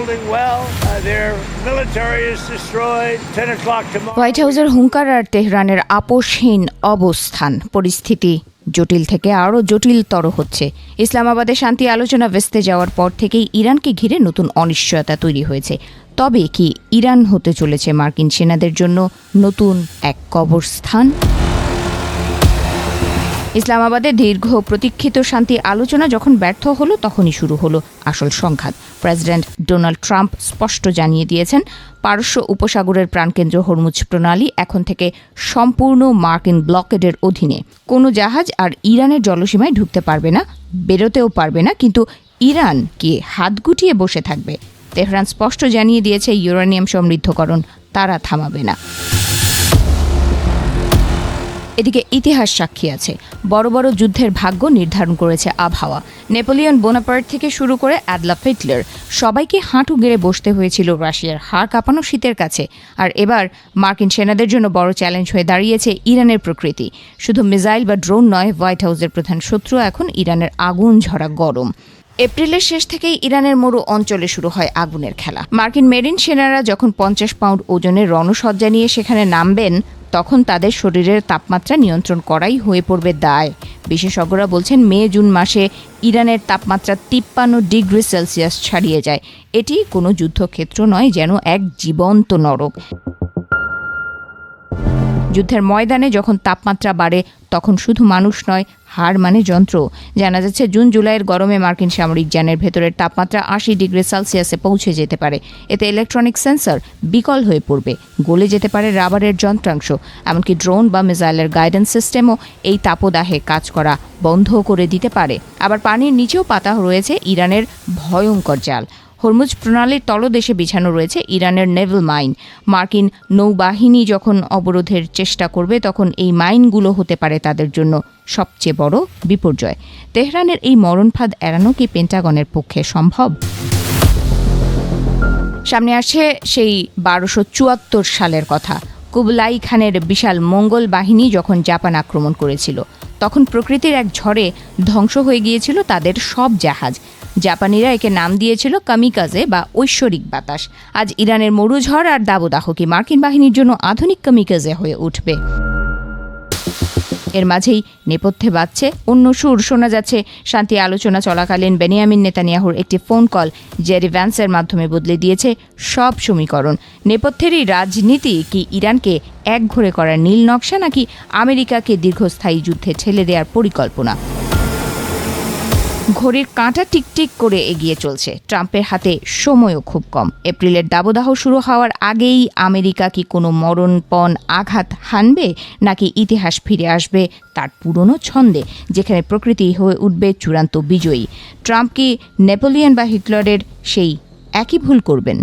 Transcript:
holding well. Their military is destroyed. 10 o'clock tomorrow. White হাউসের হুঙ্কার আর তেহরানের আপোষহীন অবস্থান পরিস্থিতি জটিল থেকে আরও জটিলতর হচ্ছে। ইসলামাবাদে শান্তি আলোচনা ভেস্তে যাওয়ার পর থেকেই ইরানকে ঘিরে নতুন অনিশ্চয়তা তৈরি হয়েছে। তবে কি ইরান হতে চলেছে মার্কিন সেনাদের জন্য নতুন এক কবরস্থান? ইসলামাবাদে দীর্ঘ প্রতীক্ষিত শান্তি আলোচনা যখন ব্যর্থ হলো তখনই শুরু হলো আসল সংঘাত। প্রেসিডেন্ট ডোনাল্ড ট্রাম্প স্পষ্ট জানিয়ে দিয়েছেন, পারস্য উপসাগরের প্রাণকেন্দ্র হরমুজ প্রণালী এখন থেকে সম্পূর্ণ মার্কিন ব্লকেডের অধীনে। কোনো জাহাজ আর ইরানের জলসীমায় ঢুকতে পারবে না, বেরোতেও পারবে না। কিন্তু ইরান কি হাত গুটিয়ে বসে থাকবে? তেহরান স্পষ্ট জানিয়ে দিয়েছে, ইউরেনিয়াম সমৃদ্ধকরণ তারা থামাবে না। এদিকে ইতিহাস সাক্ষী আছে, বড় বড় যুদ্ধের ভাগ্য নির্ধারণ করেছে আবহাওয়া। নেপোলিয়ন বোনাপার্ট থেকে শুরু করে অ্যাডলফ হিটলার, সবাইকে হাঁটু গেড়ে বসতে হয়েছিল রাশিয়ার হাড় কাঁপানো শীতের কাছে। আর এবার মার্কিন সেনাদের জন্য বড় চ্যালেঞ্জ হয়ে দাঁড়িয়েছে ইরানের প্রকৃতি। শুধু মিসাইল বা ড্রোন নয়, হোয়াইট হাউসের প্রধান শত্রু এখন ইরানের আগুন ঝরা গরম। এপ্রিলের শেষ থেকেই ইরানের মরু অঞ্চলে শুরু হয় আগুনের খেলা। মার্কিন মেরিন সেনারা যখন 50 পাউন্ড ওজনের রণসজ্জা নিয়ে সেখানে নামবেন, তখন তাদের শরীরের তাপমাত্রা নিয়ন্ত্রণ করাই হয়ে পড়বে দায়। বিশেষজ্ঞরা বলছেন, মে জুন মাসে ইরানের তাপমাত্রা 53 ডিগ্রি সেলসিয়াস ছাড়িয়ে যায়। এটি কোনো যুদ্ধক্ষেত্র নয়, যেন এক জীবন্ত নরক। যুদ্ধের ময়দানে যখন তাপমাত্রা বাড়ে, তখন শুধু মানুষ নয়, হাড় মানে যন্ত্র। জানা যাচ্ছে, জুন জুলাইয়ের গরমে মার্কিন সামরিক যানের ভেতরের তাপমাত্রা 80 ডিগ্রি সেলসিয়াসে পৌঁছে যেতে পারে। এতে ইলেকট্রনিক সেন্সর বিকল হয়ে পড়বে, গলে যেতে পারে রাবারের যন্ত্রাংশ। এমনকি ড্রোন বা মিসাইলের গাইডেন্স সিস্টেমও এই তাপদাহে কাজ করা বন্ধ করে দিতে পারে। আবার পানির নিচেও পাতা রয়েছে ইরানের ভয়ঙ্কর জাল। হরমুজ প্রণালীর তলদেশে বিছানো রয়েছে ইরানের নেভাল মাইন। মার্কিন নৌবাহিনী যখন অবরোধের চেষ্টা করবে, তখন এই মাইনগুলো হতে পারে তাদের জন্য সবচেয়ে বড় বিপর্যয়। তেহরানের এই মরণফাঁদ এড়ানো কি পেন্টাগনের পক্ষে সম্ভব? সামনে আসছে সেই 1274 সালের কথা। কুবলাই খানের বিশাল মঙ্গল বাহিনী যখন জাপান আক্রমণ করেছিল, তখন প্রকৃতির এক ঝড়ে ধ্বংস হয়ে গিয়েছিল তাদের সব জাহাজ। জাপানিরা একে নাম দিয়েছিল কামিকাজে বা ঐশ্বরিক বাতাস। আজ ইরানের মরুঝড় আর দাবদাহ কি মার্কিন বাহিনীর জন্য আধুনিক কামিকাজে হয়ে উঠবে? এর মাঝেই নেপথ্যে বাজছে অন্য সুর। শোনা যাচ্ছে, শান্তি আলোচনা চলাকালীন বেনিয়ামিন নেতানিয়াহুর একটি ফোন কল জেরি ভ্যান্সের মাধ্যমে বদলে দিয়েছে সব সমীকরণ। নেপথ্যের এই রাজনীতি কি ইরানকে একঘরে করার নীল নকশা, নাকি আমেরিকাকে দীর্ঘস্থায়ী যুদ্ধে ঠেলে দেওয়ার পরিকল্পনা? ঘড়ির কাঁটা টিকটিক করে এগিয়ে চলছে। ট্রাম্পের হাতে সময়ও খুব কম। এপ্রিলের দাবদাহ শুরু হওয়ার আগেই আমেরিকা কি কোনো মরণপণ আঘাত হানবে, নাকি ইতিহাস ফিরে আসবে তার পুরনো ছন্দে, যেখানে প্রকৃতি হয়ে উঠবে চূড়ান্ত বিজয়ী? ট্রাম্প কি নেপোলিয়ন বা হিটলারের সেই একই ভুল করবেন?